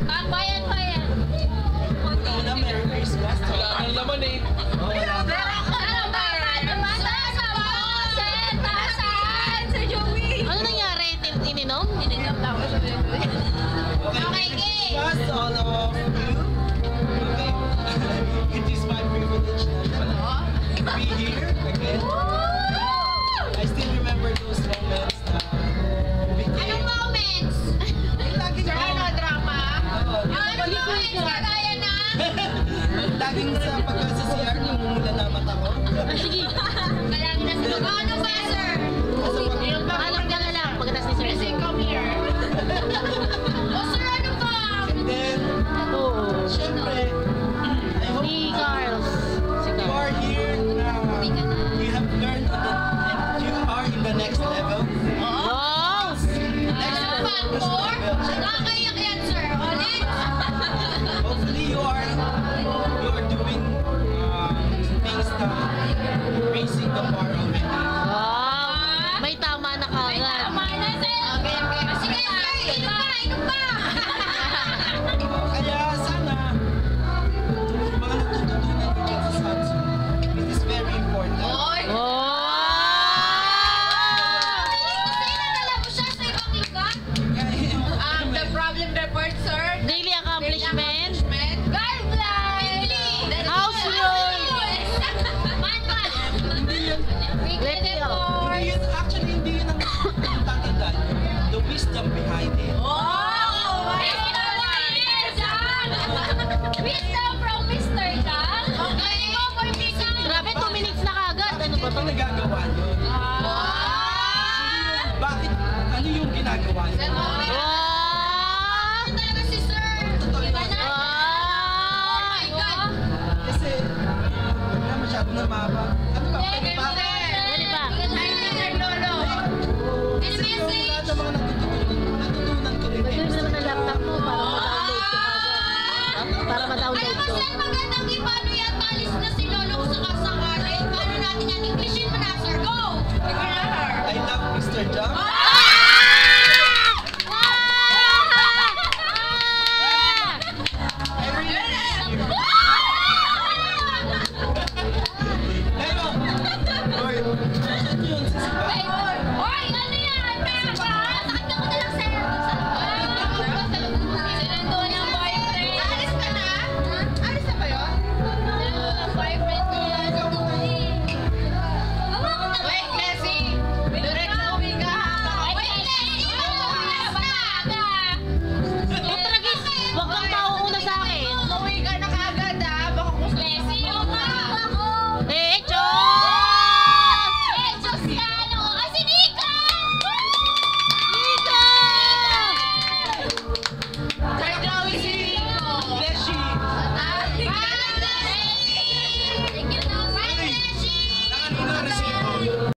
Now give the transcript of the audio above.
Bayan, bayan. Una, Merry Christmas. Wala nang laman eh. Ano nangyari? Ininom? Ininom daw. Okay, Christmas to all of you. Okay. It is my privilege to be here again. I still remember those moments na Anong moments? lagi na Drama? Anong moments? Kagaya na? laging sa pagka sa CR, namumula na mata ko. Sige.